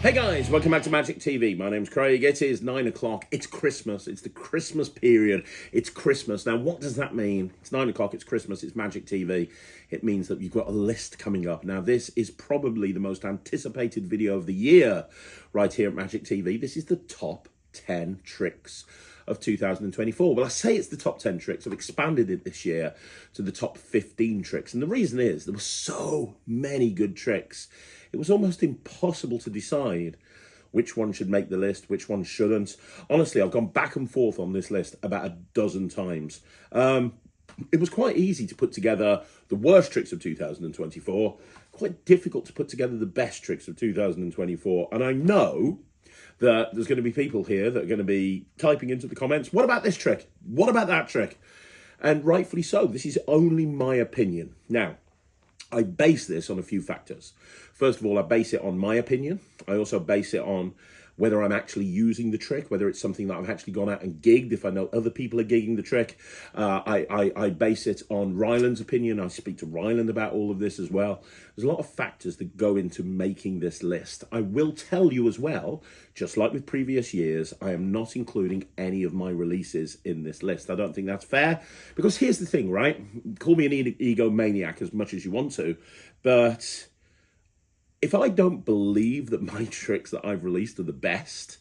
Hey guys, welcome back to Magic TV. My name's Craig. It is 9 o'clock. It's Christmas. It's the Christmas period. It's Christmas. Now, what does that mean? It's 9 o'clock. It's Christmas. It's Magic TV. It means that you've got a list coming up. Now, this is probably the most anticipated video of the year right here at Magic TV. This is the top 10 tricks of 2024. Well, I say it's the top 10 tricks. I've expanded it this year to the top 15 tricks. And the reason is there were so many good tricks. It was almost impossible to decide which one should make the list, which one shouldn't. Honestly, I've gone back and forth on this list about a dozen times. It was quite easy to put together the worst tricks of 2024, quite difficult to put together the best tricks of 2024. And I know that there's going to be people here that are going to be typing into the comments, what about this trick? What about that trick? And rightfully so. This is only my opinion. Now, I base this on a few factors. First of all, I base it on my opinion. I also base it on whether I'm actually using the trick, whether it's something that I've actually gone out and gigged, if I know other people are gigging the trick. I base it on Ryland's opinion. I speak to Ryland about all of this as well. There's a lot of factors that go into making this list. I will tell you as well, just like with previous years, I am not including any of my releases in this list. I don't think that's fair, because here's the thing, right? Call me an egomaniac as much as you want to, but if I don't believe that my tricks that I've released are the best,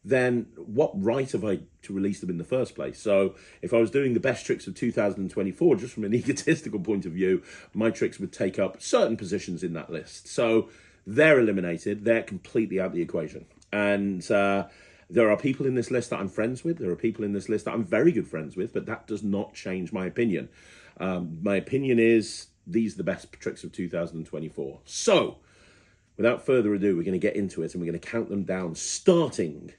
then what right have I to release them in the first place? So if I was doing the best tricks of 2024, just from an egotistical point of view, my tricks would take up certain positions in that list. So they're eliminated. They're completely out of the equation. And there are people in this list that I'm friends with. There are people in this list that I'm very good friends with, but that does not change my opinion. My opinion is these are the best tricks of 2024. So without further ado, we're going to get into it and we're going to count them down, starting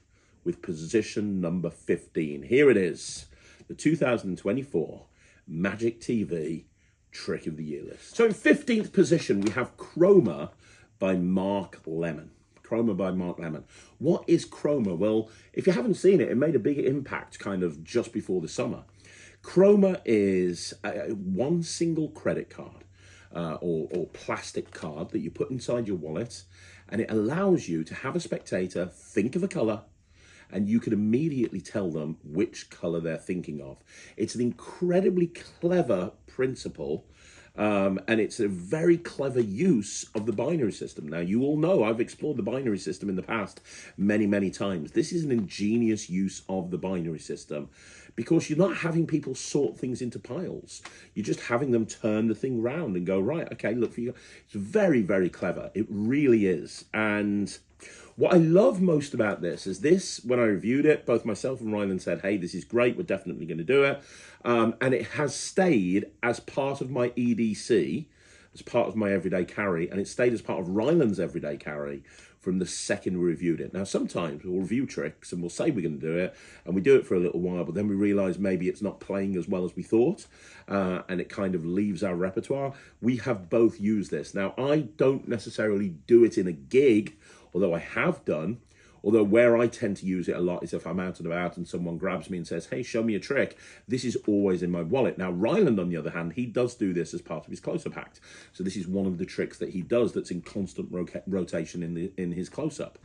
with position number 15. Here it is, the 2024 Magic TV Trick of the Year list. So in 15th position, we have Chroma by Mark Lemon. Chroma by Mark Lemon. What is Chroma? Well, if you haven't seen it, it made a big impact kind of just before the summer. Chroma is one single credit card. Or plastic card that you put inside your wallet, and it allows you to have a spectator think of a colour and you can immediately tell them which colour they're thinking of. It's an incredibly clever principle, and it's a very clever use of the binary system. Now, you all know I've explored the binary system in the past many, many times. This is an ingenious use of the binary system, because you're not having people sort things into piles. You're just having them turn the thing round and go, right, okay, look for you. It's very, very clever. It really is. And what I love most about this is this, when I reviewed it, both myself and Ryland said, hey, this is great. We're definitely going to do it. And it has stayed as part of my EDC, as part of my everyday carry, and it stayed as part of Ryland's everyday carry from the second we reviewed it. Now, sometimes we'll review tricks and we'll say we're going to do it, and we do it for a little while, but then we realise maybe it's not playing as well as we thought, and it kind of leaves our repertoire. We have both used this. Now, I don't necessarily do it in a gig, although I have done. Although where I tend to use it a lot is if I'm out and about and someone grabs me and says, hey, show me a trick. This is always in my wallet. Now, Ryland, on the other hand, he does do this as part of his close-up act. So this is one of the tricks that he does that's in constant rotation in his close-up.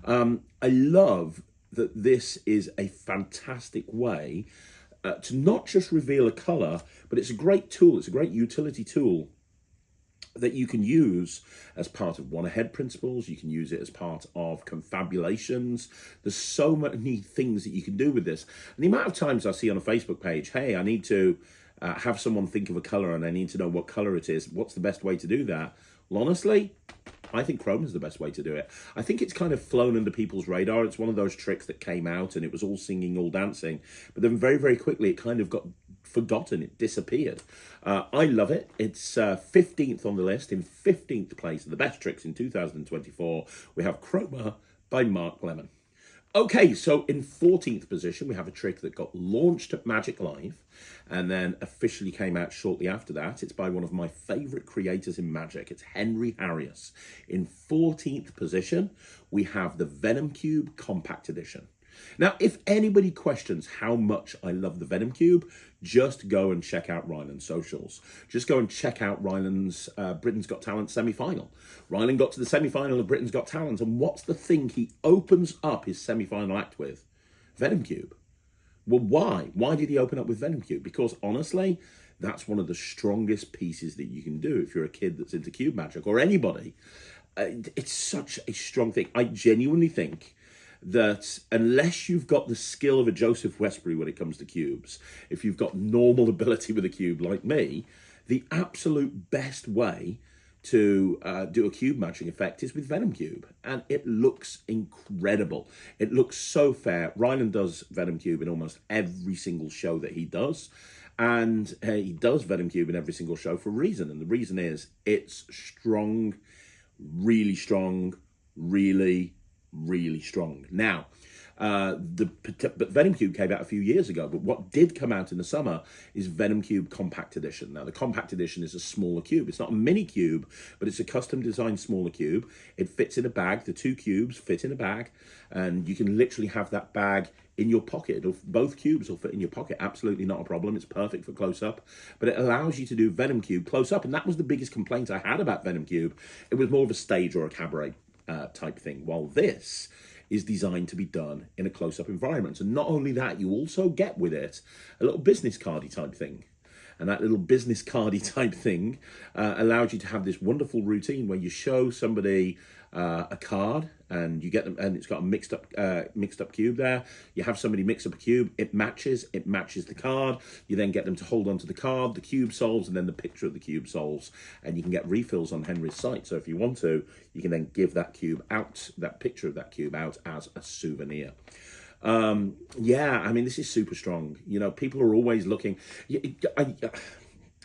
I love that this is a fantastic way to not just reveal a colour, but it's a great tool. It's a great utility tool that you can use as part of one-ahead principles. You can use it as part of confabulations. There's so many things that you can do with this. And the amount of times I see on a Facebook page, hey, I need to have someone think of a colour and I need to know what colour it is. What's the best way to do that? Well, honestly, I think Chroma is the best way to do it. I think it's kind of flown under people's radar. It's one of those tricks that came out and it was all singing, all dancing. But then very, very quickly, it kind of got forgotten. It disappeared. I love it. It's 15th on the list. In 15th place of the best tricks in 2024, we have Chroma by Mark Lemon. Okay, so in 14th position, we have a trick that got launched at Magic Live and then officially came out shortly after that. It's by one of my favourite creators in Magic. It's Henry Harrius. In 14th position, we have the Venom Cube Compact Edition. Now, if anybody questions how much I love the Venom Cube, just go and check out Ryland's socials. Just go and check out Ryland's Britain's Got Talent semi-final. Ryland got to the semi-final of Britain's Got Talent, and what's the thing he opens up his semi-final act with? Venom Cube. Well, why? Why did he open up with Venom Cube? Because honestly, that's one of the strongest pieces that you can do if you're a kid that's into cube magic, or anybody. It's such a strong thing. I genuinely think that unless you've got the skill of a Joseph Westbury when it comes to cubes, if you've got normal ability with a cube like me, the absolute best way to do a cube matching effect is with Venom Cube, and it looks incredible. It looks so fair. Ryland does Venom Cube in almost every single show that he does, and he does Venom Cube in every single show for a reason, and the reason is it's strong, really strong, really strong. Now, but Venom Cube came out a few years ago, but what did come out in the summer is Venom Cube Compact Edition. Now, the Compact Edition is a smaller cube. It's not a mini cube, but it's a custom designed smaller cube. It fits in a bag. The two cubes fit in a bag, and you can literally have that bag in your pocket. Both cubes will fit in your pocket. Absolutely not a problem. It's perfect for close-up, but it allows you to do Venom Cube close-up, and that was the biggest complaint I had about Venom Cube. It was more of a stage or a cabaret type thing, while this is designed to be done in a close-up environment. And not only that, you also get with it a little business cardy type thing. And that little business cardy type thing allows you to have this wonderful routine where you show somebody a card, and you get them, and it's got a mixed up cube there. You have somebody mix up a cube, it matches the card. You then get them to hold onto the card, the cube solves, and then the picture of the cube solves, and you can get refills on Henry's site. So if you want to, you can then give that cube out, that picture of that cube out as a souvenir. Yeah, I mean, this is super strong. You know, people are always looking.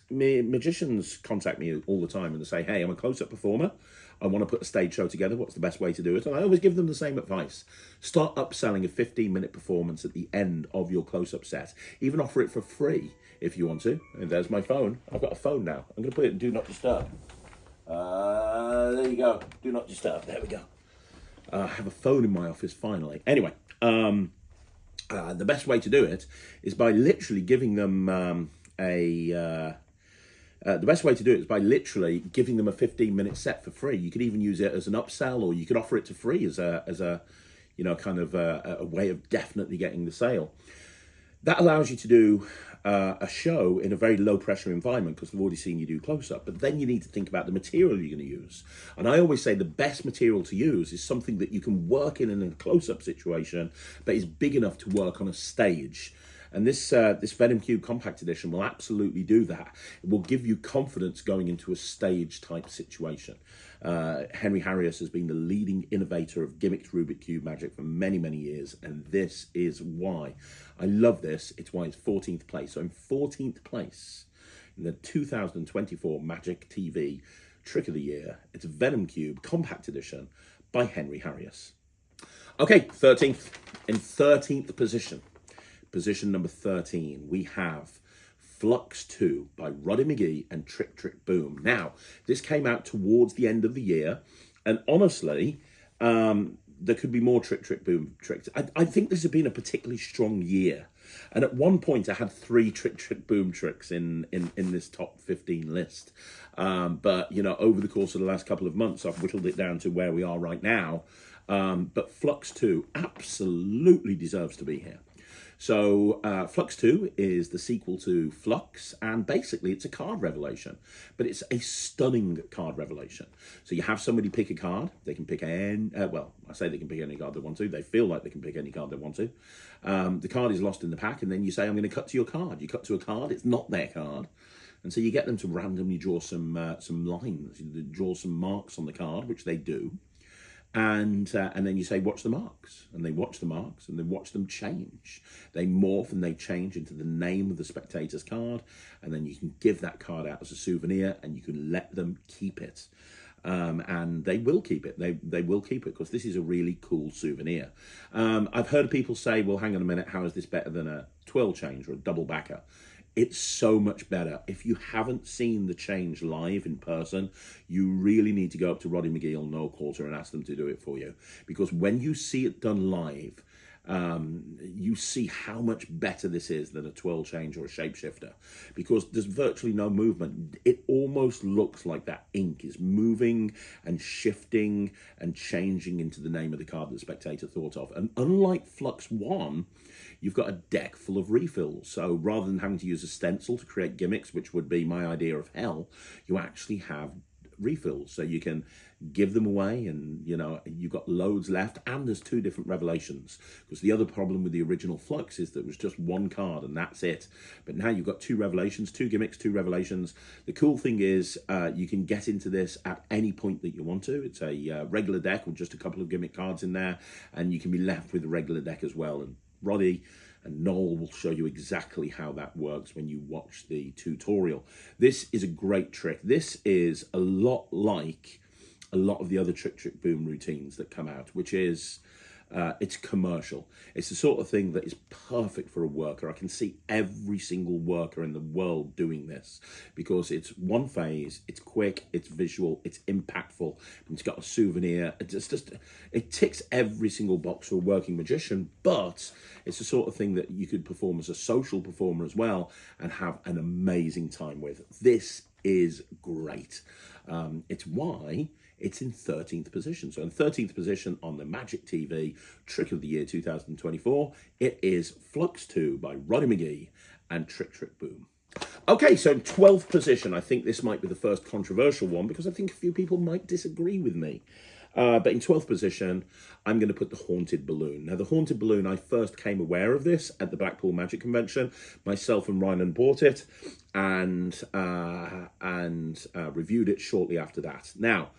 Magicians contact me all the time and they say, hey, I'm a close-up performer. I want to put a stage show together. What's the best way to do it? And I always give them the same advice. Start upselling a 15-minute performance at the end of your close-up set. Even offer it for free if you want to. And there's my phone. I've got a phone now. I'm going to put it in Do Not Disturb. There you go. Do Not Disturb. There we go. I have a phone in my office finally. Anyway, the best way to do it is by literally giving them the best way to do it is by literally giving them a 15-minute set for free. You could even use it as an upsell, or you could offer it to free as a you know, kind of a way of definitely getting the sale. That allows you to do a show in a very low pressure environment because they've already seen you do close up. But then you need to think about the material you're going to use. And I always say the best material to use is something that you can work in a close up situation, but is big enough to work on a stage. And this Venom Cube Compact Edition will absolutely do that. It will give you confidence going into a stage type situation. Henry Harrius has been the leading innovator of gimmicked Rubik Cube magic for many, many years. And this is why. I love this. It's why it's 14th place. So in 14th place in the 2024 Magic TV Trick of the Year, it's Venom Cube Compact Edition by Henry Harrius. Okay, 13th. In 13th position. Position number 13, we have Flux II by Roddy McGee and Trick Trick Boom. Now, this came out towards the end of the year, and honestly, there could be more Trick Trick Boom tricks. I think this has been a particularly strong year, and at one point I had 3 Trick Trick Boom tricks in this top 15 list. But, you know, over the course of the last couple of months, I've whittled it down to where we are right now. But Flux II absolutely deserves to be here. So Flux II is the sequel to Flux, and basically it's a card revelation, but it's a stunning card revelation. So you have somebody pick a card. They can pick well, I say they can pick any card they want to. They feel like they can pick any card they want to. The card is lost in the pack, and then you say, I'm going to cut to your card. You cut to a card. It's not their card. And so you get them to randomly draw some lines, draw some marks on the card, which they do. And then you say, watch the marks, and they watch the marks, and then watch them change. They morph and they change into the name of the spectator's card, and then you can give that card out as a souvenir, and you can let them keep it. And they will keep it. They will keep it because this is a really cool souvenir. I've heard people say, well, hang on a minute, how is this better than a twirl change or a double backer? It's so much better. If you haven't seen the change live in person, you really need to go up to Roddy McGee or No Quarter and ask them to do it for you. Because when you see it done live, you see how much better this is than a twirl change or a shapeshifter, because there's virtually no movement. It almost looks like that ink is moving and shifting and changing into the name of the card that the spectator thought of. And unlike Flux I, you've got a deck full of refills. So rather than having to use a stencil to create gimmicks, which would be my idea of hell, you actually have refills, so you can give them away, and you know, you've got loads left, and there's 2 different revelations, because the other problem with the original Flux is that it was just 1 card and that's it. But now you've got 2 revelations, 2 gimmicks, 2 revelations. The cool thing is you can get into this at any point that you want to. It's a regular deck with just a couple of gimmick cards in there, and you can be left with a regular deck as well. And Roddy and Noel will show you exactly how that works when you watch the tutorial. This is a great trick. This is a lot like a lot of the other Trick Boom routines that come out, which is it's commercial. It's the sort of thing that is perfect for a worker. I can see every single worker in the world doing this, because it's 1 phase, it's quick, it's visual, it's impactful, and it's got a souvenir. It ticks every single box for a working magician, but it's the sort of thing that you could perform as a social performer as well and have an amazing time with. This is great. It's why it's in 13th position. So in 13th position on the Magic TV Trick of the Year 2024, it is Flux II by Roddy McGee and Trick Boom. Okay, so in 12th position, I think this might be the first controversial one, because I think a few people might disagree with me. But in 12th position, I'm going to put the Haunted Balloon. Now, the Haunted Balloon, I first came aware of this at the Blackpool Magic Convention. Myself and Ryland bought it and reviewed it shortly after that. Now,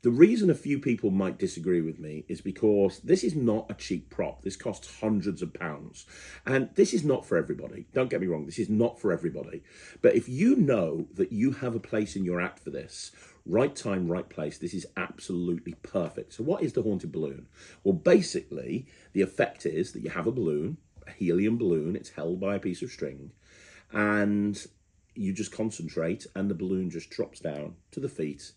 the reason a few people might disagree with me is because this is not a cheap prop. This costs hundreds of pounds. And this is not for everybody. Don't get me wrong, this is not for everybody. But if you know that you have a place in your act for this, right time, right place, this is absolutely perfect. So what is the Haunted Balloon? Well, basically, the effect is that you have a balloon, a helium balloon. It's held by a piece of string. And you just concentrate, and the balloon just drops down to the feet.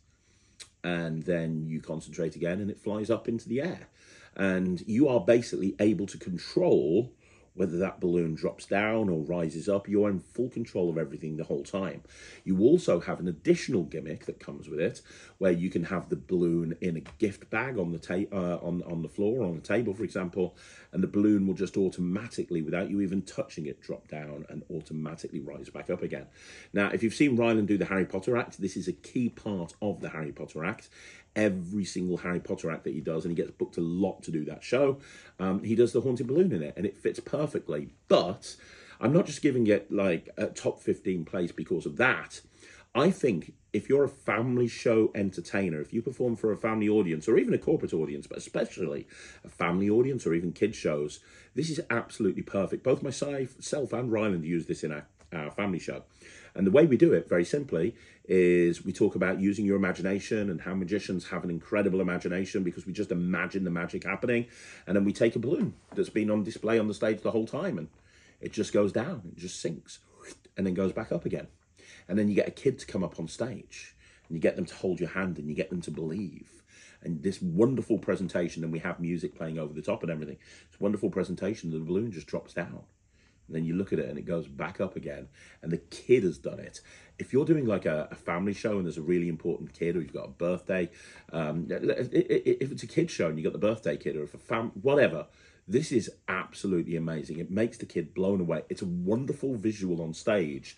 And then you concentrate again and it flies up into the air. And you are basically able to control whether that balloon drops down or rises up. You're in full control of everything the whole time. You also have an additional gimmick that comes with it, where you can have the balloon in a gift bag on the on the floor, or on the table, for example, and the balloon will just automatically, without you even touching it, drop down and automatically rise back up again. Now, if you've seen Ryland do the Harry Potter act, this is a key part of the Harry Potter act. Every single Harry Potter act that he does, and he gets booked a lot to do that show, he does the Haunted Balloon in it, and it fits perfectly. But I'm not just giving it like a top 15 place because of that. I think if you're a family show entertainer, if you perform for a family audience, or even a corporate audience, but especially a family audience or even kids shows, this is absolutely perfect. Both myself and Ryland use this in our family show. And the way we do it, very simply, is we talk about using your imagination and how magicians have an incredible imagination, because we just imagine the magic happening. And then we take a balloon that's been on display on the stage the whole time, and it just goes down, it just sinks, and then goes back up again. And then you get a kid to come up on stage, and you get them to hold your hand, and you get them to believe. And this wonderful presentation, and we have music playing over the top and everything. It's a wonderful presentation, the balloon just drops down. And then you look at it and it goes back up again, and the kid has done it. If you're doing like a family show and there's a really important kid, or you've got a birthday, if it's a kid show and you've got the birthday kid, or if whatever, this is absolutely amazing. It makes the kid blown away. It's a wonderful visual on stage.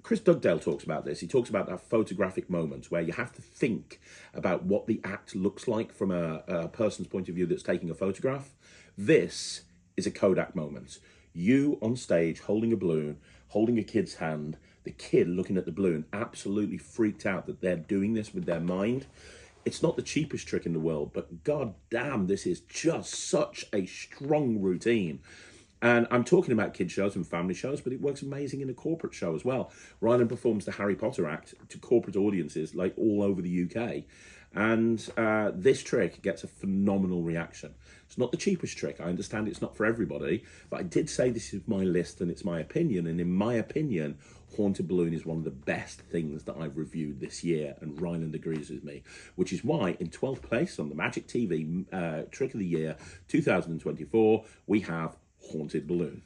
Chris Dugdale talks about this. He talks about that photographic moment where you have to think about what the act looks like from a person's point of view that's taking a photograph. This is a Kodak moment. You on stage holding a balloon, holding a kid's hand, the kid looking at the balloon, absolutely freaked out that they're doing this with their mind. It's not the cheapest trick in the world, but god damn, this is just such a strong routine. And I'm talking about kid shows and family shows, but it works amazing in a corporate show as well. Ryland performs the Harry Potter act to corporate audiences like all over the UK. And this trick gets a phenomenal reaction. It's not the cheapest trick. I understand it's not for everybody, but I did say this is my list and it's my opinion. And in my opinion, Haunted Balloon is one of the best things that I've reviewed this year, and Ryland agrees with me, which is why in 12th place on the Magic TV Trick of the Year 2024, we have Haunted Balloon.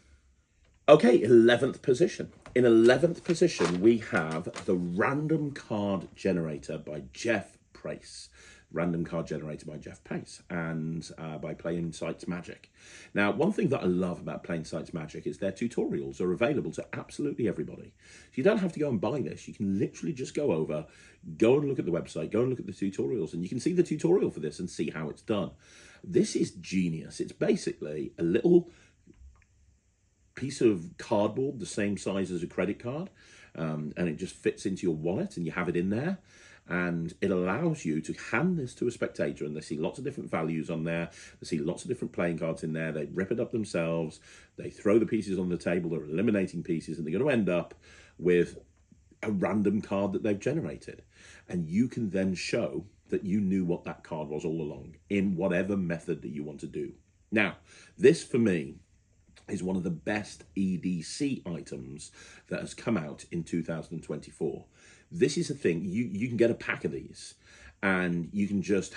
Okay, 11th position. In 11th position, we have the Random Card Generator by Jeff Price. Random Card Generator by Jeff Price, and by Plain Sights Magic. Now, one thing that I love about Plain Sights Magic is their tutorials are available to absolutely everybody. So you don't have to go and buy this. You can literally just go over, go and look at the website, go and look at the tutorials, and you can see the tutorial for this and see how it's done. This is genius. It's basically a little piece of cardboard the same size as a credit card, and it just fits into your wallet, and you have it in there. And it allows you to hand this to a spectator, and they see lots of different values on there. They see lots of different playing cards in there. They rip it up themselves. They throw the pieces on the table. They're eliminating pieces, and they're going to end up with a random card that they've generated. And you can then show that you knew what that card was all along in whatever method that you want to do. Now, this for me is one of the best EDC items that has come out in 2024. This is a thing, you can get a pack of these, and you can just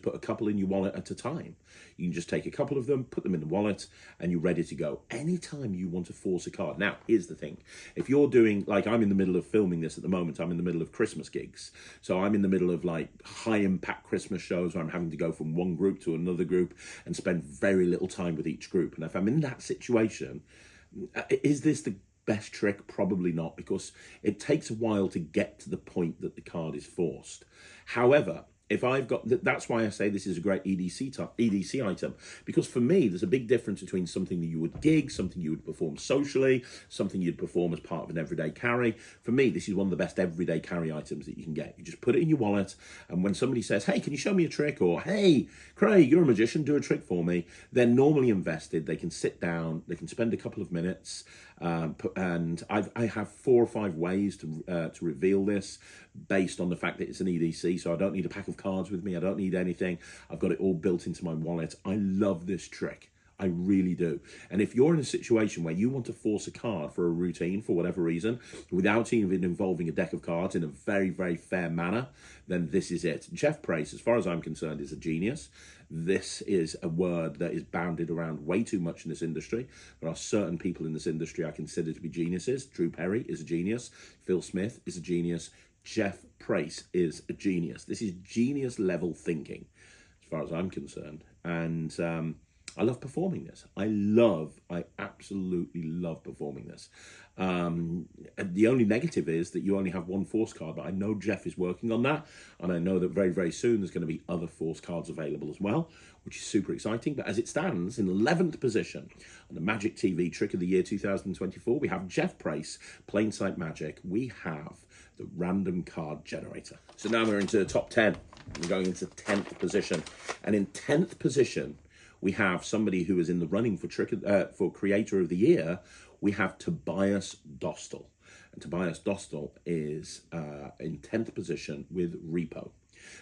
put a couple in your wallet at a time. You can just take a couple of them, put them in the wallet, and you're ready to go. Anytime you want to force a card. Now, here's the thing. If you're doing, like I'm in the middle of filming this at the moment, I'm in the middle of Christmas gigs. So I'm in the middle of like high impact Christmas shows where I'm having to go from one group to another group and spend very little time with each group. And if I'm in that situation, is this the best trick? Probably not, because it takes a while to get to the point that the card is forced. However, if I've got, that's why I say this is a great EDC item, because for me, there's a big difference between something that you would gig, something you would perform socially, something you'd perform as part of an everyday carry. For me, this is one of the best everyday carry items that you can get. You just put it in your wallet, and when somebody says, hey, can you show me a trick? Or, hey, Craig, you're a magician, do a trick for me. They're normally invested. They can sit down, they can spend a couple of minutes, and I have 4 or 5 ways to reveal this based on the fact that it's an EDC, so I don't need a pack of cards with me, I don't need anything, I've got it all built into my wallet. I love this trick, I really do. And if you're in a situation where you want to force a card for a routine for whatever reason, without even involving a deck of cards in a very, very fair manner, then this is it. Jeff Price, as far as I'm concerned, is a genius. This is a word that is bounded around way too much in this industry. There are certain people in this industry I consider to be geniuses. Drew Perry is a genius. Phil Smith is a genius. Jeff Price is a genius. This is genius level thinking, as far as I'm concerned. And I love performing this. I absolutely love performing this. The only negative is that you only have one force card, but I know Jeff is working on that, and I know that very, very soon there's going to be other force cards available as well, which is super exciting. But as it stands, in 11th position on the Magic TV Trick of the Year 2024, we have Jeff Price, Plain Sight Magic. We have the Random Card Generator. So now we're into the top 10. We're going into 10th position. And in 10th position, we have somebody who is in the running for Creator of the Year. We have Tobias Dostal. And Tobias Dostal is in 10th position with Repo.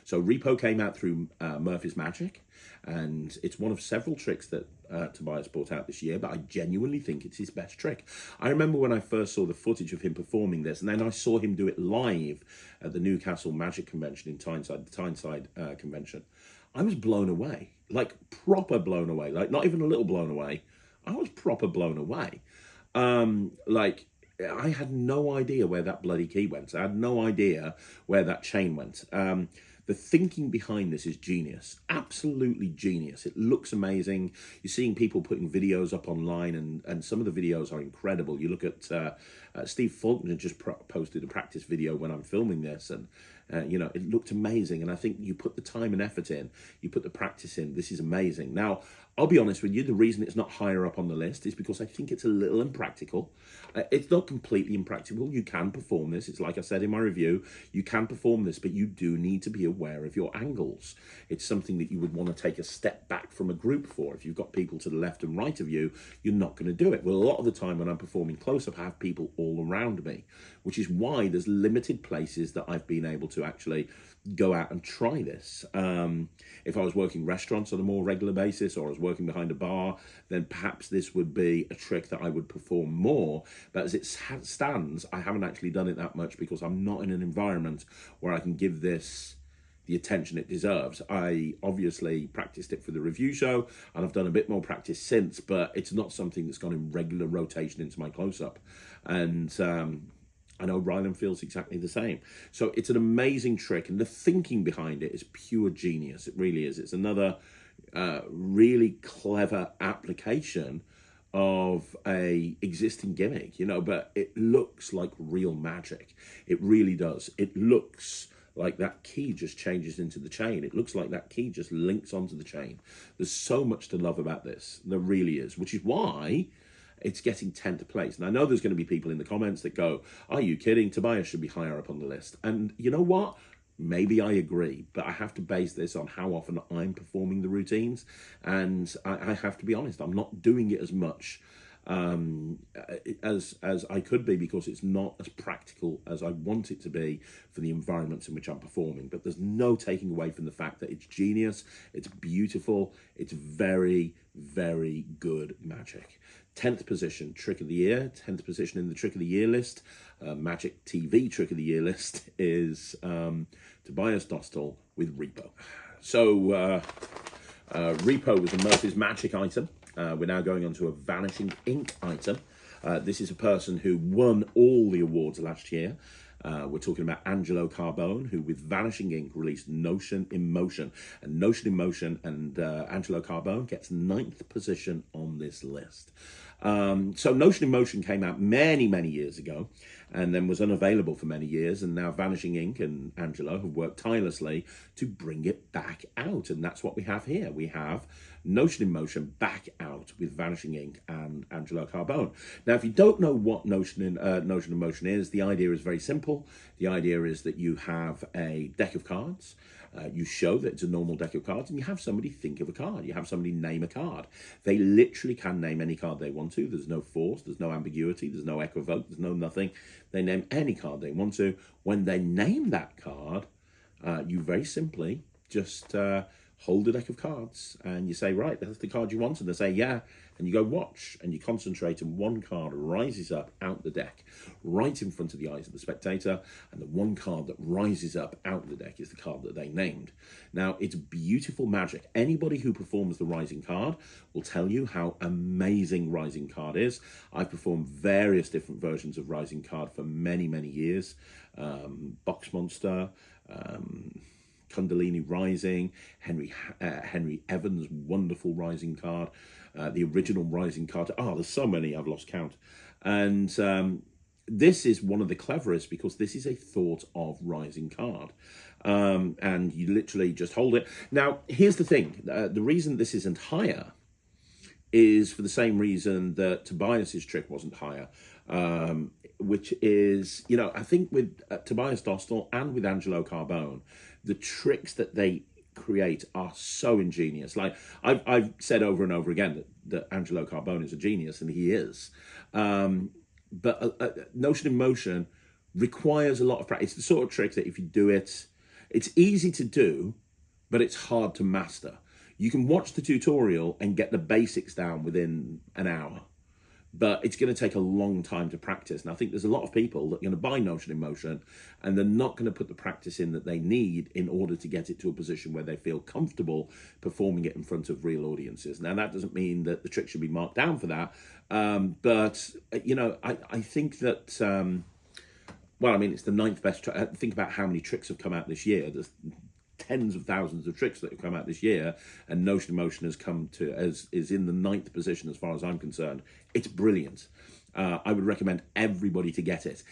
So Repo came out through Murphy's Magic, and it's one of several tricks that Tobias brought out this year, but I genuinely think it's his best trick. I remember when I first saw the footage of him performing this, and then I saw him do it live at the Newcastle Magic Convention in Tyneside, the Tyneside Convention. I was blown away, like proper blown away, like not even a little blown away. I was proper blown away. Like, I had no idea where that bloody key went. I had no idea where that chain went. The thinking behind this is genius, absolutely genius. It looks amazing. You're seeing people putting videos up online, and some of the videos are incredible. You look at Steve Faulkner just posted a practice video when I'm filming this, and you know, it looked amazing. And I think you put the time and effort in, you put the practice in, this is amazing. Now, I'll be honest with you, the reason it's not higher up on the list is because I think it's a little impractical. It's not completely impractical. You can perform this. It's like I said in my review, you can perform this, but you do need to be aware of your angles. It's something that you would want to take a step back from a group for. If you've got people to the left and right of you, you're not going to do it. Well, a lot of the time when I'm performing close-up, I have people all around me, which is why there's limited places that I've been able to actually go out and try this. If I was working restaurants on a more regular basis, or I was working behind a bar, then perhaps this would be a trick that I would perform more. But as it stands, I haven't actually done it that much because I'm not in an environment where I can give this the attention it deserves. I obviously practiced it for the review show, and I've done a bit more practice since, but it's not something that's gone in regular rotation into my close-up. And I know Ryland feels exactly the same. So it's an amazing trick, and the thinking behind it is pure genius. It really is. It's another really clever application of a existing gimmick, you know, but it looks like real magic. It really does. It looks like that key just changes into the chain. It looks like that key just links onto the chain. There's so much to love about this. There really is, which is why it's getting 10th place. And I know there's going to be people in the comments that go, are you kidding? Tobias should be higher up on the list. And you know what? Maybe I agree, but I have to base this on how often I'm performing the routines. And I have to be honest, I'm not doing it as much as I could be, because it's not as practical as I want it to be for the environments in which I'm performing. But there's no taking away from the fact that it's genius, it's beautiful, it's very, very good magic. 10th position, Trick of the Year. 10th position in the Trick of the Year list, Magic TV Trick of the Year list, is Tobias Dostal with Repo. So Repo was a Murphy's Magic item. We're now going on to a Vanishing Ink item. This is a person who won all the awards last year. We're talking about Angelo Carbone, who with Vanishing Ink released Notion in Motion. And Notion in Motion and Angelo Carbone gets 9th position on this list. So Notion in Motion came out many, many years ago, and then was unavailable for many years. And now Vanishing Ink and Angelo have worked tirelessly to bring it back out. And that's what we have here. We have Notion in Motion back out with Vanishing Ink and Angelo Carbone. Now, if you don't know what Notion in Motion is, the idea is very simple. The idea is that you have a deck of cards. You show that it's a normal deck of cards, and you have somebody think of a card. You have somebody name a card. They literally can name any card they want to. There's no force, there's no ambiguity, there's no equivoke, there's no nothing. They name any card they want to. When they name that card, you very simply just hold a deck of cards, and you say, right, that's the card you want, and they say, yeah, and you go watch, and you concentrate, and one card rises up out the deck, right in front of the eyes of the spectator, and the one card that rises up out the deck is the card that they named. Now, it's beautiful magic. Anybody who performs the rising card will tell you how amazing rising card is. I've performed various different versions of rising card for many, many years. Box Monster, Kundalini Rising, Henry Evans' wonderful rising card, the original rising card. Oh, there's so many, I've lost count. And this is one of the cleverest, because this is a thought of rising card. And you literally just hold it. Now, here's the thing. The reason this isn't higher is for the same reason that Tobias's trick wasn't higher, which is, you know, I think with Tobias Dostal and with Angelo Carbone, the tricks that they create are so ingenious. Like I've said over and over again that Angelo Carbone is a genius, and he is. But Notion in Motion requires a lot of practice. It's the sort of trick that if you do it, it's easy to do, but it's hard to master. You can watch the tutorial and get the basics down within an hour, but it's going to take a long time to practice. And I think there's a lot of people that are going to buy Notion in Motion, and they're not going to put the practice in that they need in order to get it to a position where they feel comfortable performing it in front of real audiences. Now, that doesn't mean that the trick should be marked down for that. But, you know, I think that, well, I mean, it's the 9th best trick. Think about how many tricks have come out this year. There's tens of thousands of tricks that have come out this year, and Notion in Motion has come to is in the 9th position as far as I'm concerned. It's brilliant. I would recommend everybody to get it.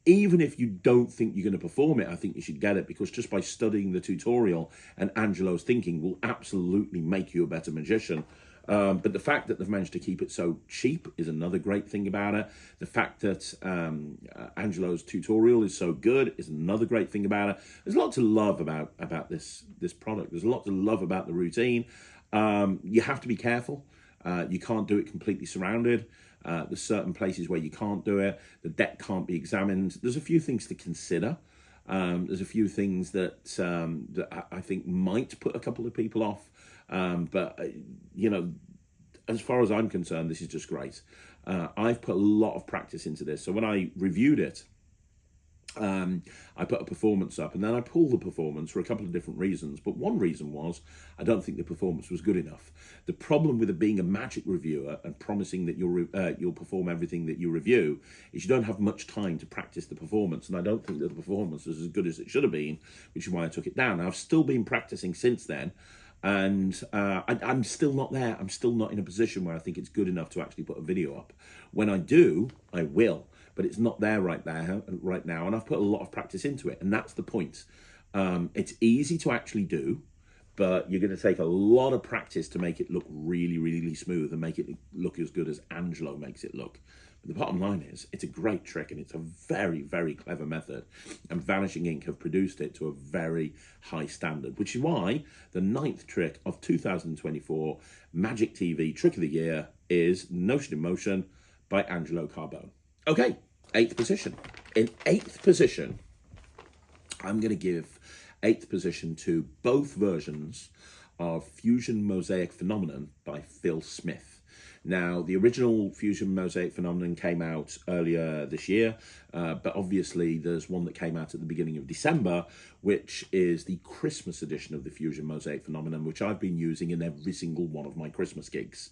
Even if you don't think you're going to perform it, I think you should get it, because just by studying the tutorial and Angelo's thinking will absolutely make you a better magician. But the fact that they've managed to keep it so cheap is another great thing about it. The fact that Angelo's tutorial is so good is another great thing about it. There's a lot to love about this product. There's a lot to love about the routine. You have to be careful. You can't do it completely surrounded. There's certain places where you can't do it. The deck can't be examined. There's a few things to consider. There's a few things that I think might put a couple of people off. But you know, as far as I'm concerned, this is just great. I've put a lot of practice into this. So when I reviewed it, I put a performance up, and then I pulled the performance for a couple of different reasons. But one reason was I don't think the performance was good enough. The problem with it being a magic reviewer and promising that you'll perform everything that you review is you don't have much time to practice the performance, and I don't think that the performance was as good as it should have been, which is why I took it down. Now, I've still been practicing since then, and I'm still not there. I'm still not in a position where I think it's good enough to actually put a video up. When I do, I will. But it's not there right now, and I've put a lot of practice into it, and that's the point. It's easy to actually do, but you're going to take a lot of practice to make it look really, really smooth and make it look as good as Angelo makes it look. But the bottom line is, it's a great trick, and it's a very, very clever method, and Vanishing Ink have produced it to a very high standard, which is why the 9th trick of 2024 Magic TV Trick of the Year is Notion in Motion by Angelo Carbone. Okay. 8th position. In 8th position, I'm going to give 8th position to both versions of Fusion Mosaic Phenomenon by Phil Smith. Now, the original Fusion Mosaic Phenomenon came out earlier this year, but obviously there's one that came out at the beginning of December, which is the Christmas edition of the Fusion Mosaic Phenomenon, which I've been using in every single one of my Christmas gigs.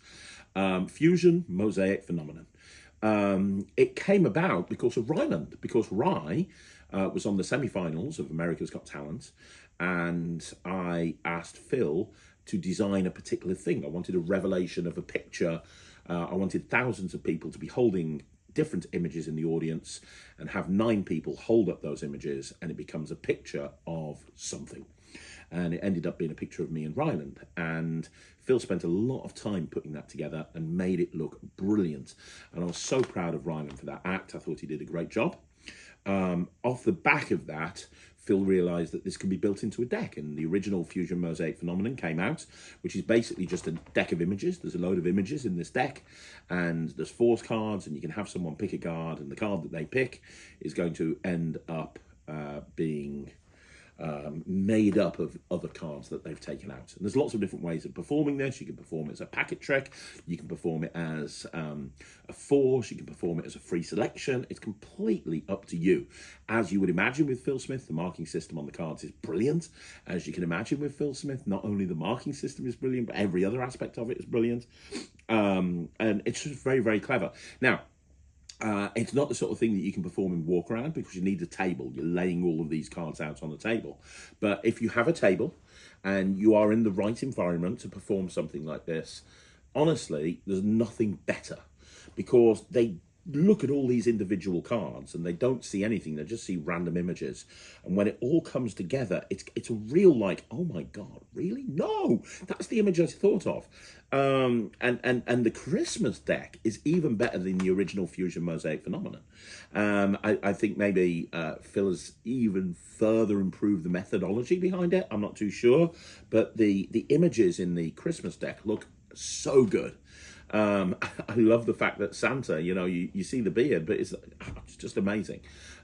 Fusion Mosaic Phenomenon. It came about because of Ryland, because Ry was on the semi-finals of America's Got Talent, and I asked Phil to design a particular thing. I wanted a revelation of a picture. I wanted thousands of people to be holding different images in the audience and have 9 people hold up those images, and it becomes a picture of something. And it ended up being a picture of me and Ryland. And Phil spent a lot of time putting that together and made it look brilliant. And I was so proud of Ryland for that act. I thought he did a great job. Off the back of that, Phil realised that this can be built into a deck, and the original Fusion Mosaic Phenomenon came out, which is basically just a deck of images. There's a load of images in this deck, and there's force cards, and you can have someone pick a card, and the card that they pick is going to end up being made up of other cards that they've taken out. And there's lots of different ways of performing this. You can perform it as a packet trick, you can perform it as a force, you can perform it as a free selection. It's completely up to you. As you would imagine with Phil Smith, the marking system on the cards is brilliant. As you can imagine with Phil Smith, not only the marking system is brilliant, but every other aspect of it is brilliant. And it's just very, very clever. Now, it's not the sort of thing that you can perform in walk around because you need a table. You're laying all of these cards out on the table. But if you have a table and you are in the right environment to perform something like this, honestly, there's nothing better, because they look at all these individual cards and they don't see anything. They just see random images. And when it all comes together, it's a real like, oh my God, really? No, that's the image I thought of. And the Christmas deck is even better than the original Fusion Mosaic Phenomenon. I think maybe Phil has even further improved the methodology behind it. I'm not too sure, but the images in the Christmas deck look so good. I love the fact that Santa, you see the beard, but it's just amazing.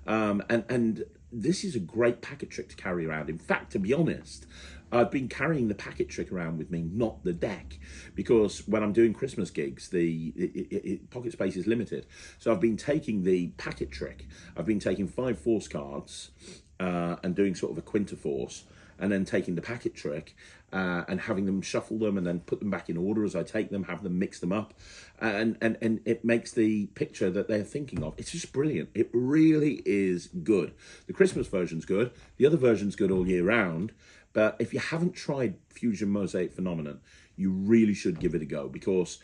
And this is a great packet trick to carry around. In fact, to be honest, I've been carrying the packet trick around with me, not the deck, because when I'm doing Christmas gigs, the pocket space is limited. So I've been taking the packet trick. I've been taking 5 force cards and doing sort of a quinta-force, and then taking the packet trick and having them shuffle them and then put them back in order as I take them, have them mix them up. And it makes the picture that they're thinking of. It's just brilliant. It really is good. The Christmas version's good. The other version's good all year round. But if you haven't tried Fusion Mosaic Phenomenon, you really should give it a go, because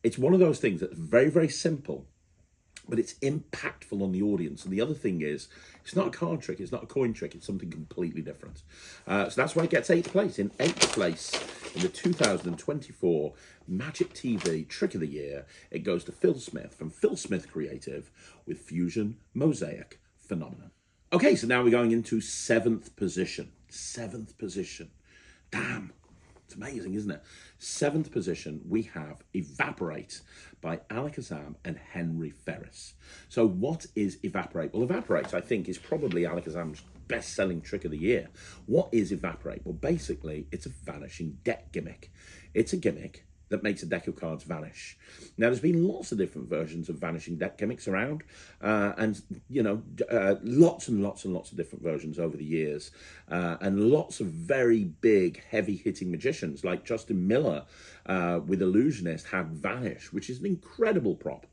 it's one of those things that's very, very simple, but it's impactful on the audience. And the other thing is, it's not a card trick, it's not a coin trick, it's something completely different. So that's why it gets 8th place. In 8th place in the 2024 Magic TV Trick of the Year, it goes to Phil Smith from Phil Smith Creative with Fusion Mosaic Phenomenon. Okay, so now we're going into 7th position. 7th position. Damn. It's amazing, isn't it? 7th position, we have Evaporate by Alakazam and Henry Ferris. So what is Evaporate? Well, Evaporate, I think, is probably Alakazam's best-selling trick of the year. What is Evaporate? Well, basically, it's a vanishing deck gimmick. It's a gimmick that makes a deck of cards vanish. Now, there's been lots of different versions of vanishing deck gimmicks around, and, you know, lots and lots and lots of different versions over the years, and lots of very big, heavy-hitting magicians, like Justin Miller with Illusionist had Vanish, which is an incredible prop.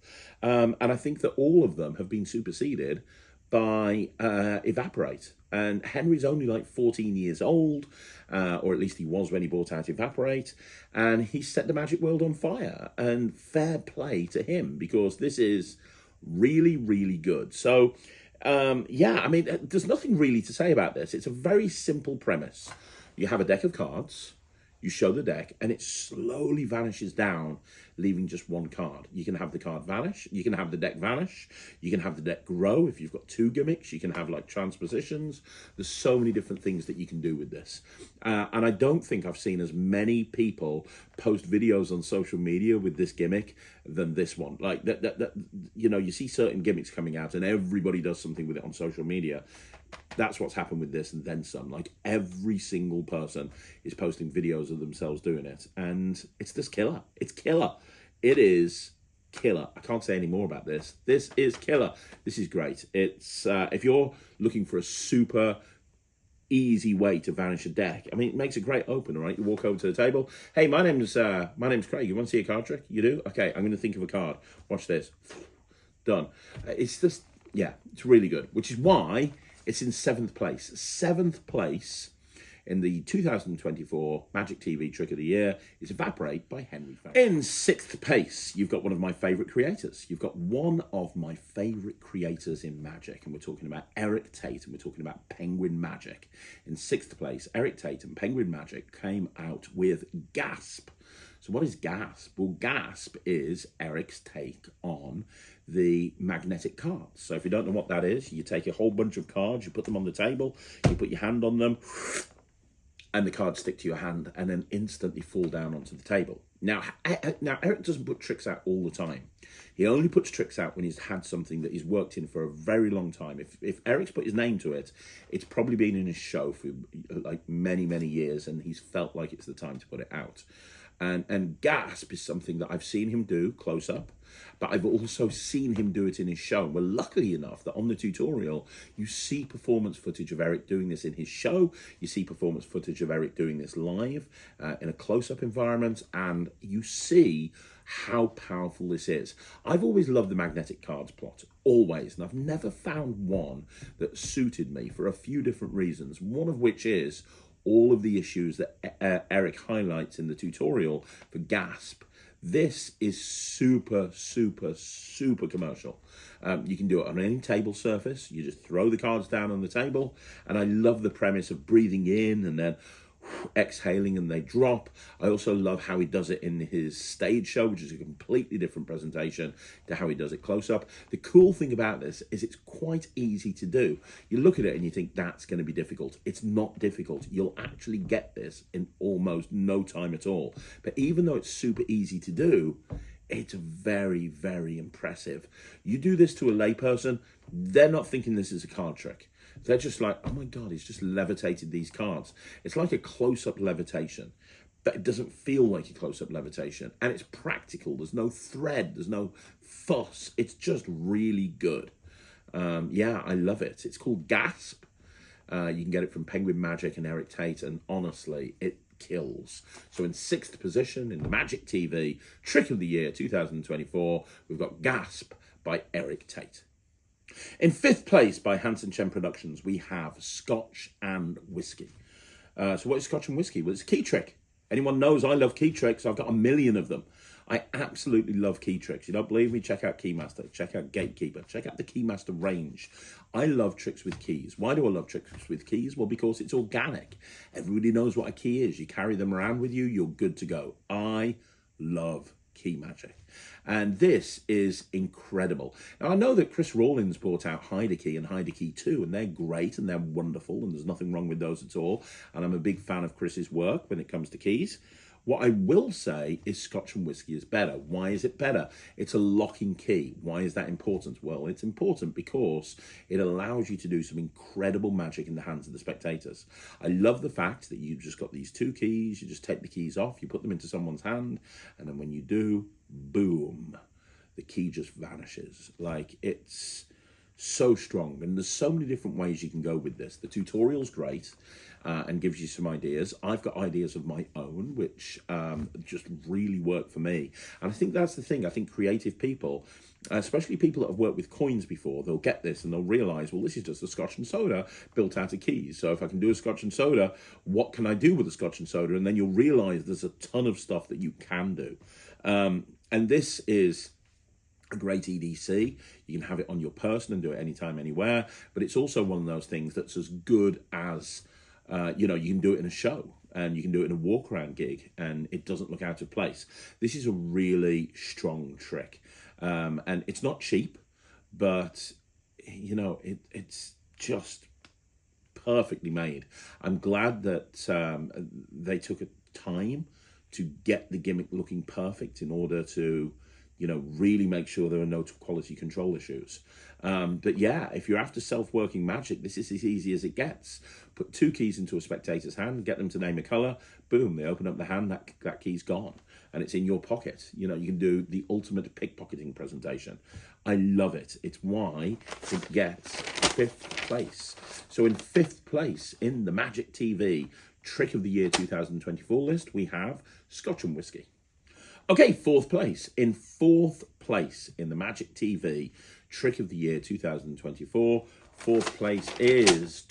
And I think that all of them have been superseded by Evaporate. And Henry's only like 14 years old, or at least he was when he brought out Evaporate, and he set the magic world on fire. And fair play to him, because this is really, really good. So, yeah, I mean, there's nothing really to say about this. It's a very simple premise. You have a deck of cards, you show the deck, and it slowly vanishes down, leaving just one card. You can have the card vanish, you can have the deck vanish, you can have the deck grow. If you've got 2 gimmicks, you can have like transpositions. There's so many different things that you can do with this. And I don't think I've seen as many people post videos on social media with this gimmick than this one. Like, you know, you see certain gimmicks coming out and everybody does something with it on social media. That's what's happened with this, and then some. Like, every single person is posting videos of themselves doing it, and it's just killer. It's killer. It is killer. I can't say any more about this. This is killer. This is great. It's if you're looking for a super easy way to vanish a deck, I mean, it makes a great opener, right? You walk over to the table. Hey, my name's Craig. You want to see a card trick? You do? Okay, I'm going to think of a card. Watch this. Done. It's just, yeah, it's really good, which is why it's in 7th place. 7th place in the 2024 Magic TV Trick of the Year is Evaporate by Henry Ferris. In 6th place, you've got one of my favourite creators. You've got one of my favourite creators in Magic, and we're talking about Eric Tate, and we're talking about Penguin Magic. In 6th place, Eric Tate and Penguin Magic came out with Gasp. So what is Gasp? Well, Gasp is Eric's take on the magnetic cards. So if you don't know what that is, you take a whole bunch of cards, you put them on the table, you put your hand on them, and the cards stick to your hand and then instantly fall down onto the table. Now Eric doesn't put tricks out all the time. He only puts tricks out when he's had something that he's worked in for a very long time. If Eric's put his name to it, it's probably been in his show for like many, many years, and he's felt like it's the time to put it out. And Gasp is something that I've seen him do close up, but I've also seen him do it in his show. We're lucky enough that on the tutorial, you see performance footage of Eric doing this in his show. You see performance footage of Eric doing this live in a close-up environment, and you see how powerful this is. I've always loved the magnetic cards plot, always, and I've never found one that suited me for a few different reasons, one of which is all of the issues that Eric highlights in the tutorial for Gasp. This is super, super, super commercial. You can do it on any table surface. You just throw the cards down on the table. And I love the premise of breathing in and then exhaling and they drop. I also love how he does it in his stage show, which is a completely different presentation to how he does it close up. The cool thing about this is it's quite easy to do. You look at it and you think that's going to be difficult. It's not difficult. You'll actually get this in almost no time at all. But even though it's super easy to do, it's very, very impressive. You do this to a layperson, they're not thinking this is a card trick. They're just like, oh my God, he's just levitated these cards. It's like a close-up levitation, but it doesn't feel like a close-up levitation. And it's practical. There's no thread. There's no fuss. It's just really good. Yeah, I love it. It's called Gasp. You can get it from Penguin Magic and Eric Tate, and honestly, it kills. So in 6th position in the Magic TV Trick of the Year 2024, we've got Gasp by Eric Tate. In 5th place by Hansen Chen Productions, we have Scotch and Whiskey. So what is Scotch and Whiskey? Well, it's a key trick. Anyone knows I love key tricks. I've got a million of them. I absolutely love key tricks. You don't believe me? Check out Keymaster. Check out Gatekeeper. Check out the Keymaster range. I love tricks with keys. Why do I love tricks with keys? Well, because it's organic. Everybody knows what a key is. You carry them around with you, you're good to go. I love key magic. And this is incredible. Now, I know that Chris Rawlins brought out Hyder Key and Hyder Key 2, and they're great and they're wonderful, and there's nothing wrong with those at all. And I'm a big fan of Chris's work when it comes to keys. What I will say is Scotch and Whiskey is better. Why is it better? It's a locking key. Why is that important? Well, it's important because it allows you to do some incredible magic in the hands of the spectators. I love the fact that you've just got these two keys, you just take the keys off, you put them into someone's hand, and then when you do, boom, the key just vanishes. Like, it's so strong, and there's so many different ways you can go with this. The tutorial's great and gives you some ideas. I've got ideas of my own which just really work for me, and I think that's the thing. I think creative people, especially people that have worked with coins before, they'll get this and they'll realize, well, this is just a Scotch and soda built out of keys. So if I can do a Scotch and soda, what can I do with a Scotch and soda? And then you'll realize there's a ton of stuff that you can do, and this is a great EDC. You can have it on your person and do it anytime, anywhere. But it's also one of those things that's as good as, you know, you can do it in a show and you can do it in a walk around gig and it doesn't look out of place. This is a really strong trick. And it's not cheap, but, you know, it's just perfectly made. I'm glad that they took a time to get the gimmick looking perfect in order to, you know, really make sure there are no quality control issues. But yeah, if you're after self-working magic, this is as easy as it gets. Put two keys into a spectator's hand, get them to name a colour, boom, they open up the hand, that key's gone, and it's in your pocket. You know, you can do the ultimate pickpocketing presentation. I love it. It's why it gets 5th place. So in 5th place in the Magic TV Trick of the Year 2024 list, we have Scotch and Whiskey. Okay, 4th place. In 4th place in the Magic TV Trick of the Year 2024, 4th place is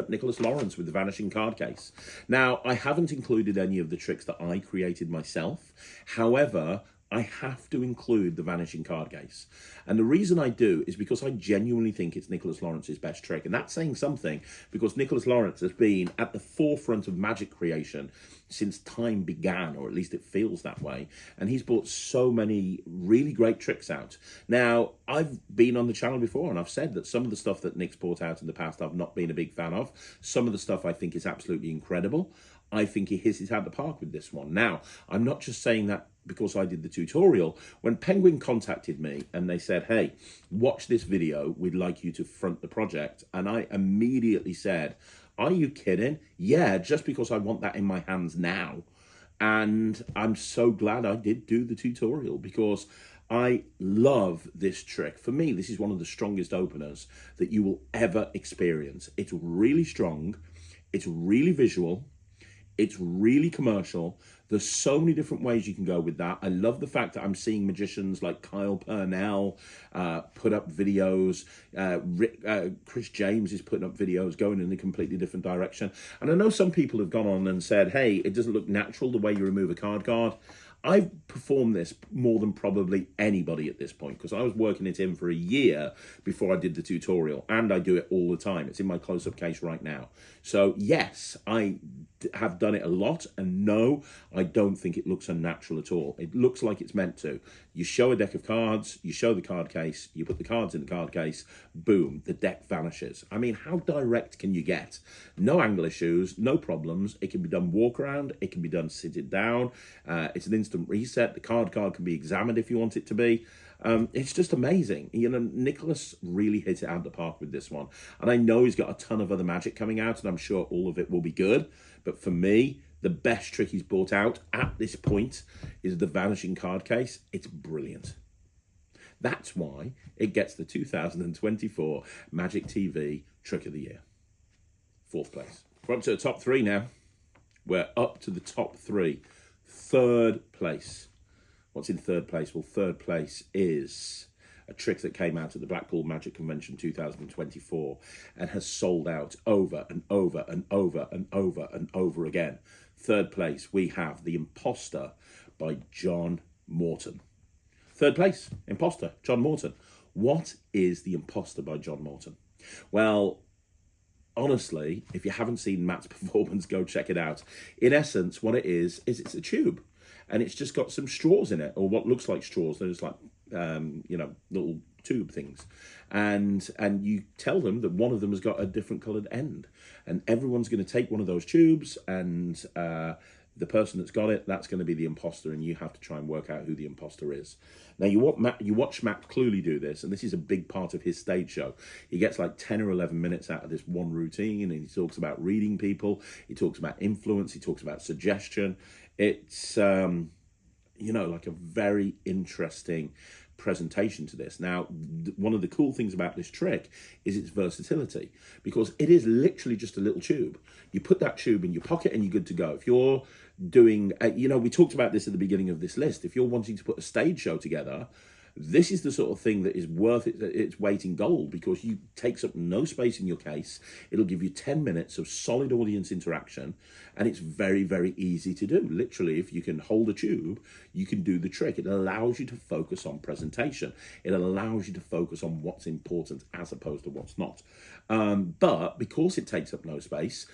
Nicholas Lawrence with the Vanishing card case. Now, I haven't included any of the tricks that I created myself. However, I have to include the Vanishing card case. And the reason I do is because I genuinely think it's Nicholas Lawrence's best trick. And that's saying something, because Nicholas Lawrence has been at the forefront of magic creation since time began, or at least it feels that way. And he's brought so many really great tricks out. Now, I've been on the channel before and I've said that some of the stuff that Nick's brought out in the past I've not been a big fan of. Some of the stuff I think is absolutely incredible. I think he hits it out of the park with this one. Now, I'm not just saying that because I did the tutorial. When Penguin contacted me and they said, hey, watch this video, we'd like you to front the project. And I immediately said, are you kidding? Yeah, just because I want that in my hands now. And I'm so glad I did do the tutorial because I love this trick. For me, this is one of the strongest openers that you will ever experience. It's really strong. It's really visual. It's really commercial. There's so many different ways you can go with that. I love the fact that I'm seeing magicians like Kyle Purnell put up videos. Chris James is putting up videos going in a completely different direction. And I know some people have gone on and said, hey, it doesn't look natural the way you remove a card guard. I've performed this more than probably anybody at this point because I was working it in for a year before I did the tutorial, and I do it all the time. It's in my close-up case right now. So yes, I have done it a lot, and no, I don't think it looks unnatural at all. It looks like it's meant to. You show a deck of cards, you show the card case, you put the cards in the card case, boom, the deck vanishes. I mean, how direct can you get? No angle issues, no problems. It can be done walk around, it can be done sitting down. It's an instant reset. The card can be examined if you want it to be. It's just amazing. You know, Nicholas really hit it out of the park with this one. And I know he's got a ton of other magic coming out, and I'm sure all of it will be good. But for me, the best trick he's brought out at this point is the Vanishing card case. It's brilliant. That's why it gets the 2024 Magic TV Trick of the Year. 4th place. We're up to the top 3 now. We're up to the top 3. 3rd place. What's in 3rd place? Well, 3rd place is a trick that came out at the Blackpool Magic Convention 2024 and has sold out over and over and over and over and over again. 3rd place, we have The Imposter by John Morton. 3rd place, Imposter, John Morton. What is The Imposter by John Morton? Well, honestly, if you haven't seen Matt's performance, go check it out. In essence, what it is it's a tube. and it's just got some straws in it, or what looks like straws. They're just like, you know, little tube things, and you tell them that one of them has got a different coloured end, and everyone's going to take one of those tubes, and the person that's got it, that's going to be the imposter, and you have to try and work out who the imposter is. Now, you watch Matt Cluley do this, and this is a big part of his stage show. He gets like 10 or 11 minutes out of this one routine, and he talks about reading people, he talks about influence, he talks about suggestion. It's, you know, like a very interesting presentation to this. Now, one of the cool things about this trick is its versatility, because it is literally just a little tube. You put that tube in your pocket and you're good to go. If you're doing, you know, we talked about this at the beginning of this list. If you're wanting to put a stage show together, this is the sort of thing that is worth its weight in gold, because you takes up no space in your case. It'll give you 10 minutes of solid audience interaction, and it's very, very easy to do. Literally, if you can hold a tube, you can do the trick. It allows you to focus on presentation. It allows you to focus on what's important as opposed to what's not. But because it takes up no space,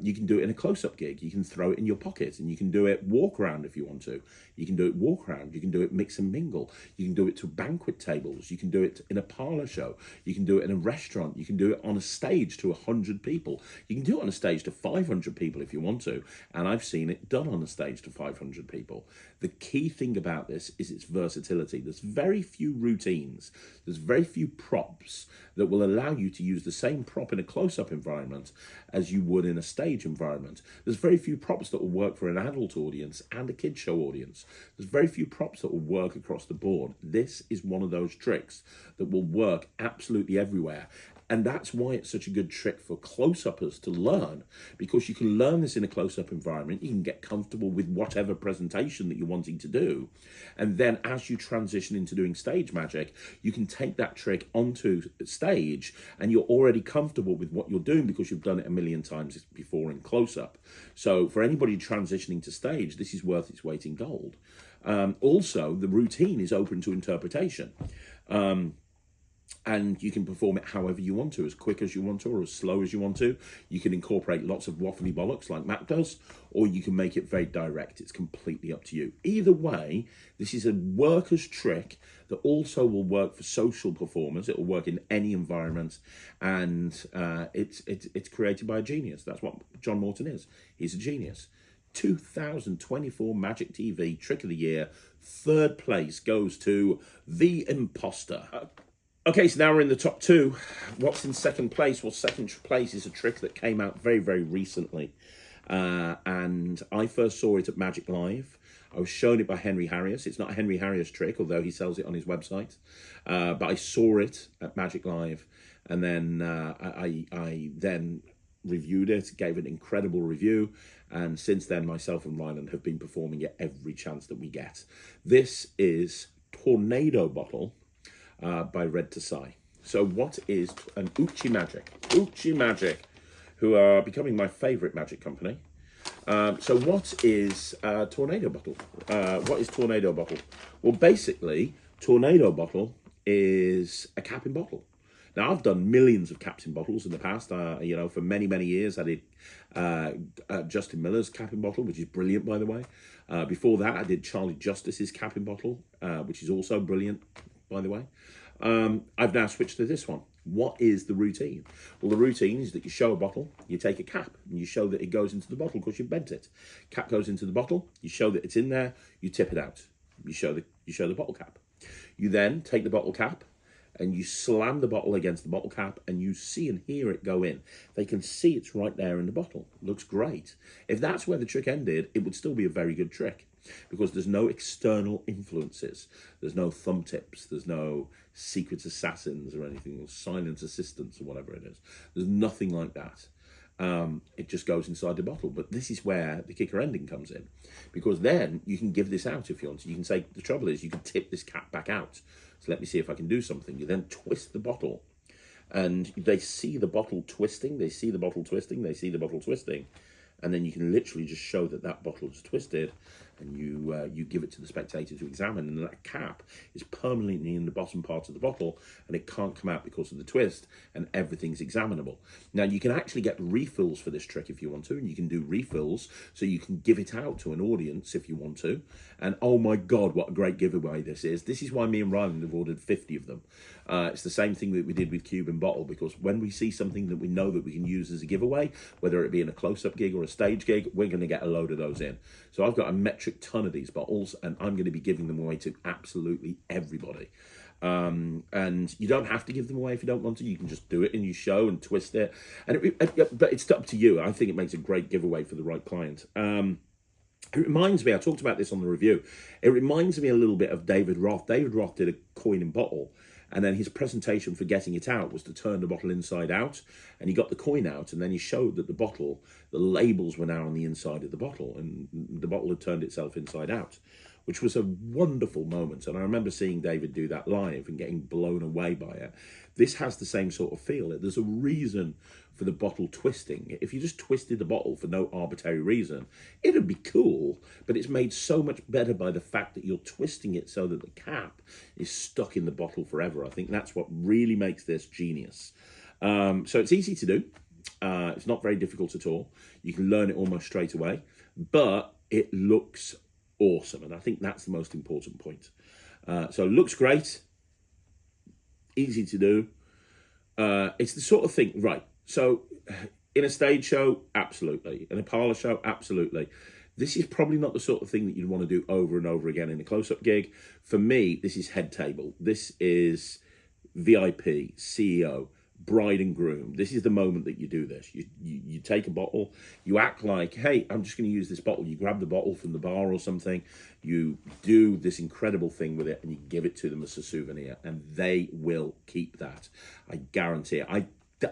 you can do it in a close-up gig. You can throw it in your pocket, and you can do it walk around if you want to. You can do it walk around. You can do it mix and mingle. You can do it to banquet tables. You can do it in a parlor show. You can do it in a restaurant. You can do it on a stage to 100 people. You can do it on a stage to 500 people if you want to. And I've seen it done on a stage to 500 people. The key thing about this is its versatility. There's very few routines. There's very few props that will allow you to use the same prop in a close-up environment as you would in a stage environment. There's very few props that will work for an adult audience and a kid show audience. There's very few props that will work across the board. This is one of those tricks that will work absolutely everywhere. And that's why it's such a good trick for close-uppers to learn, because you can learn this in a close-up environment. You can get comfortable with whatever presentation that you're wanting to do. And then as you transition into doing stage magic, you can take that trick onto stage, and you're already comfortable with what you're doing because you've done it a million times before in close-up. So for anybody transitioning to stage, this is worth its weight in gold. Also, the routine is open to interpretation. And you can perform it however you want to, as quick as you want to, or as slow as you want to. You can incorporate lots of waffly bollocks like Matt does, or you can make it very direct. It's completely up to you. Either way, this is a worker's trick that also will work for social performers. It will work in any environment, and it's created by a genius. That's what John Morton is. He's a genius. 2024 Magic TV Trick of the Year. Third place goes to The Imposter. Okay, so now we're in the top two. What's in second place? Well, second place is a trick that came out very, very recently. And I first saw it at Magic Live. I was shown it by Henry Harrius. It's not a Henry Harrius trick, although he sells it on his website. But I saw it at Magic Live. And then I then reviewed it, gave an incredible review. And since then, myself and Ryland have been performing it every chance that we get. This is Tornado Bottle by Red to Sai. So what is an Uchi Magic? Uchi Magic, who are becoming my favourite magic company. So what is Tornado Bottle? What is Tornado Bottle? Well, basically, Tornado Bottle is a cap in bottle. Now, I've done millions of caps in bottles in the past. You know, for many, many years, I did Justin Miller's cap in bottle, which is brilliant, by the way. Before that, I did Charlie Justice's cap in bottle, which is also brilliant, by the way. I've now switched to this one. What is the routine? Well, the routine is that you show a bottle, you take a cap, and you show that it goes into the bottle because you've bent it. Cap goes into the bottle, you show that it's in there, you tip it out. You show the bottle cap. You then take the bottle cap, and you slam the bottle against the bottle cap, and you see and hear it go in. They can see it's right there in the bottle. It looks great. If that's where the trick ended, it would still be a very good trick, because there's no external influences. There's no thumb tips. There's no secret assassins or anything, or silent assistants or whatever it is. There's nothing like that. It just goes inside the bottle. But this is where the kicker ending comes in, because then you can give this out if you want to. You can say, the trouble is you can tip this cap back out. So let me see if I can do something. You then twist the bottle, and they see the bottle twisting. They see the bottle twisting. They see the bottle twisting. And then you can literally just show that that bottle is twisted, and you give it to the spectator to examine, and that cap is permanently in the bottom part of the bottle, and it can't come out because of the twist, and everything's examinable. Now, you can actually get refills for this trick if you want to, and you can do refills, so you can give it out to an audience if you want to. And oh my God, what a great giveaway this is. This is why me and Ryland have ordered 50 of them. It's the same thing that we did with Cube and Bottle, because when we see something that we know that we can use as a giveaway, whether it be in a close-up gig or a stage gig, we're going to get a load of those in. So I've got a metric ton of these bottles, and I'm going to be giving them away to absolutely everybody. And you don't have to give them away if you don't want to. You can just do it in your show and twist it. But it's up to you. I think it makes a great giveaway for the right client. It reminds me, I talked about this on the review, it reminds me a little bit of David Roth. David Roth did a coin and bottle, and then his presentation for getting it out was to turn the bottle inside out, and he got the coin out, and then he showed that the labels were now on the inside of the bottle, and the bottle had turned itself inside out, which was a wonderful moment. And I remember seeing David do that live and getting blown away by it. This has the same sort of feel. There's a reason for the bottle twisting. If you just twisted the bottle for no arbitrary reason, it'd be cool, but it's made so much better by the fact that you're twisting it so that the cap is stuck in the bottle forever. I think that's what really makes this genius. So it's easy to do. It's not very difficult at all. You can learn it almost straight away, but it looks awesome, and I think that's the most important point. So it looks great, easy to do. It's the sort of thing, right? So in a stage show, absolutely. In a parlor show, absolutely. This is probably not the sort of thing that you'd want to do over and over again in a close-up gig. For me, this is head table. This is VIP, CEO, bride and groom. This is the moment that you do this. You take a bottle, you act like, hey, I'm just going to use this bottle. You grab the bottle from the bar or something, you do this incredible thing with it, and you give it to them as a souvenir, and they will keep that. I guarantee it.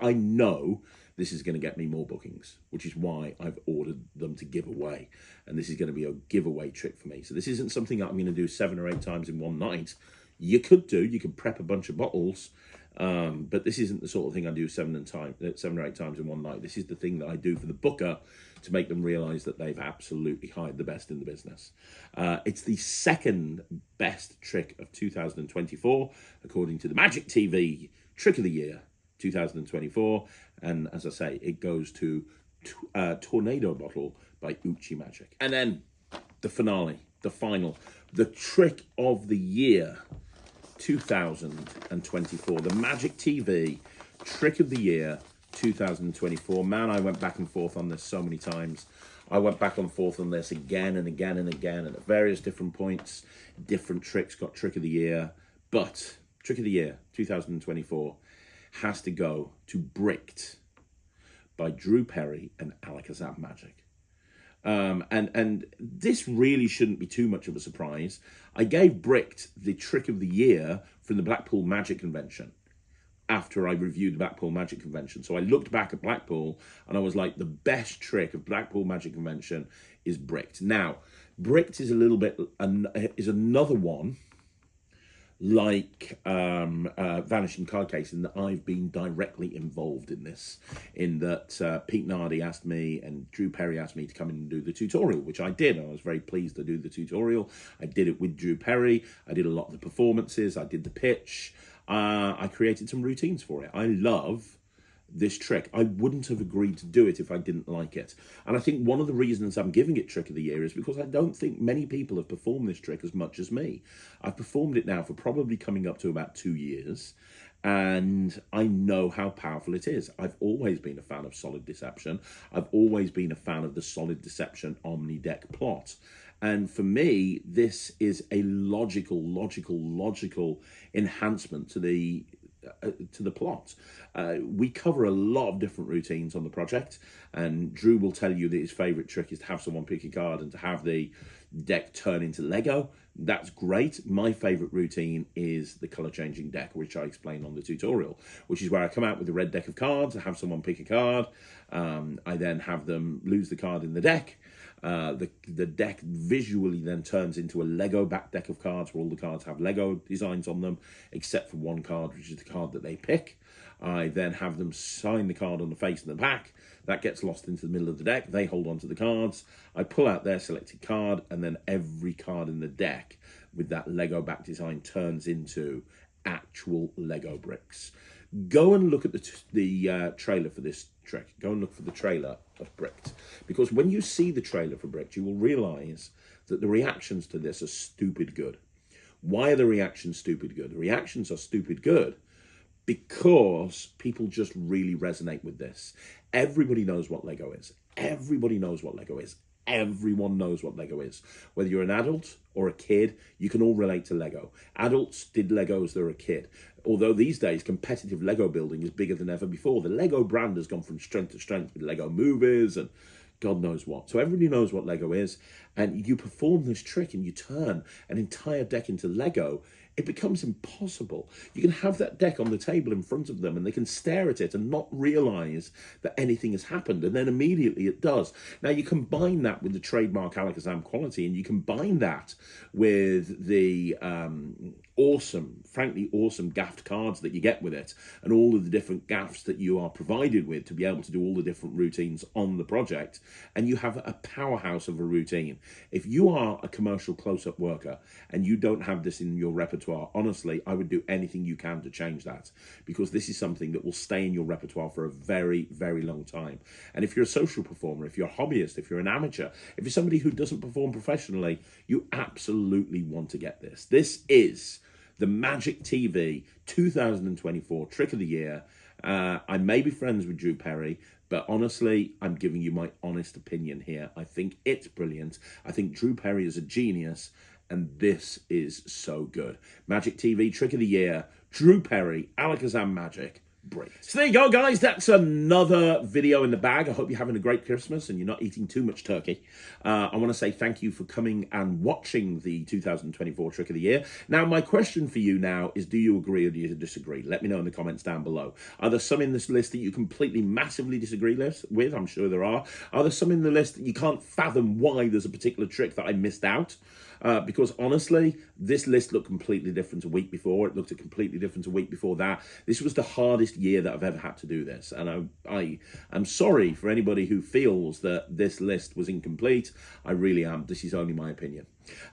I know this is going to get me more bookings, which is why I've ordered them to give away. And this is going to be a giveaway trick for me. So this isn't something that I'm going to do 7 or 8 times in one night. You could prep a bunch of bottles, but this isn't the sort of thing I do 7 or 8 times in one night. This is the thing that I do for the booker to make them realize that they've absolutely hired the best in the business. It's the second best trick of 2024, according to the Magic TV Trick of the Year 2024. And as I say, it goes to Tornado Bottle by Uchi Magic. And then the finale, the final, the Trick of the Year 2024, the Magic TV Trick of the Year 2024. Man, I went back and forth on this so many times. I went back and forth on this again and again and again, and at various different points, different tricks got Trick of the Year. But Trick of the Year 2024 has to go to Bricked by Drew Perry and Alakazam Magic. And this really shouldn't be too much of a surprise. I gave Bricked the Trick of the Year from the Blackpool Magic Convention after I reviewed the Blackpool Magic Convention. So I looked back at Blackpool and I was like, the best trick of Blackpool Magic Convention is Bricked. Now, Bricked is is another one like Vanishing Card Case, in that I've been directly involved in this, in that Pete Nardi asked me and Drew Perry asked me to come in and do the tutorial, which I did. I was very pleased to do the tutorial. I did it with Drew Perry. I did a lot of the performances. I did the pitch. I created some routines for it. I love this trick. I wouldn't have agreed to do it if I didn't like it. And I think one of the reasons I'm giving it Trick of the Year is because I don't think many people have performed this trick as much as me. I've performed it now for probably coming up to about 2 years, and I know how powerful it is. I've always been a fan of Solid Deception. I've always been a fan of the Solid Deception Omni-Deck plot. And for me, this is a logical enhancement to the plot. We cover a lot of different routines on the project, and Drew will tell you that his favourite trick is to have someone pick a card and to have the deck turn into Lego. That's great. My favourite routine is the colour changing deck, which I explain on the tutorial, which is where I come out with a red deck of cards, I have someone pick a card, I then have them lose the card in the deck. The deck visually then turns into a Lego back deck of cards where all the cards have Lego designs on them, except for one card, which is the card that they pick. I then have them sign the card on the face and the back. That gets lost into the middle of the deck. They hold on to the cards. I pull out their selected card, and then every card in the deck with that Lego back design turns into actual Lego bricks. Go and look at the trailer for this trick. Go and look for the trailer of Bricked. Because when you see the trailer for Bricked, you will realise that the reactions to this are stupid good. Why are the reactions stupid good? The reactions are stupid good because people just really resonate with this. Everybody knows what Lego is. Everybody knows what Lego is. Everyone knows what Lego is. Whether you're an adult or a kid, you can all relate to Lego. Adults did Lego as they were a kid. Although these days, competitive Lego building is bigger than ever before. The Lego brand has gone from strength to strength with Lego movies and God knows what. So everybody knows what Lego is. And you perform this trick and you turn an entire deck into Lego. It becomes impossible. You can have that deck on the table in front of them and they can stare at it and not realise that anything has happened. And then immediately it does. Now you combine that with the trademark Alakazam quality, and you combine that with the frankly awesome gaffed cards that you get with it, and all of the different gaffs that you are provided with to be able to do all the different routines on the project, and you have a powerhouse of a routine. If you are a commercial close-up worker and you don't have this in your repertoire, honestly, I would do anything you can to change that, because this is something that will stay in your repertoire for a very, very long time. And if you're a social performer, if you're a hobbyist, if you're an amateur, if you're somebody who doesn't perform professionally, you absolutely want to get this. This is the Magic TV 2024 Trick of the Year. I may be friends with Drew Perry, but honestly, I'm giving you my honest opinion here. I think it's brilliant. I think Drew Perry is a genius, and this is so good. Magic TV Trick of the Year, Drew Perry, Alakazam Magic. Great. So there you go, guys. That's another video in the bag. I hope you're having a great Christmas and you're not eating too much turkey. I want to say thank you for coming and watching the 2024 Trick of the Year. Now, my question for you now is, do you agree or do you disagree? Let me know in the comments down below. Are there some in this list that you completely, massively disagree with? I'm sure there are. Are there some in the list that you can't fathom why there's a particular trick that I missed out? Because honestly, this list looked completely different a week before. It looked completely different a week before that. This was the hardest year that I've ever had to do this. And I'm sorry for anybody who feels that this list was incomplete. I really am. This is only my opinion.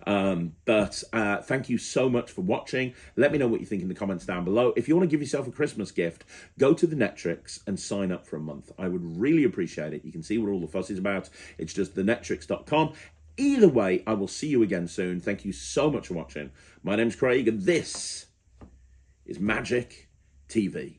But thank you so much for watching. Let me know what you think in the comments down below. If you want to give yourself a Christmas gift, go to the Netrix and sign up for a month. I would really appreciate it. You can see what all the fuss is about. It's just thenetrix.com. Either way, I will see you again soon. Thank you so much for watching. My name's Craig, and this is Magic TV.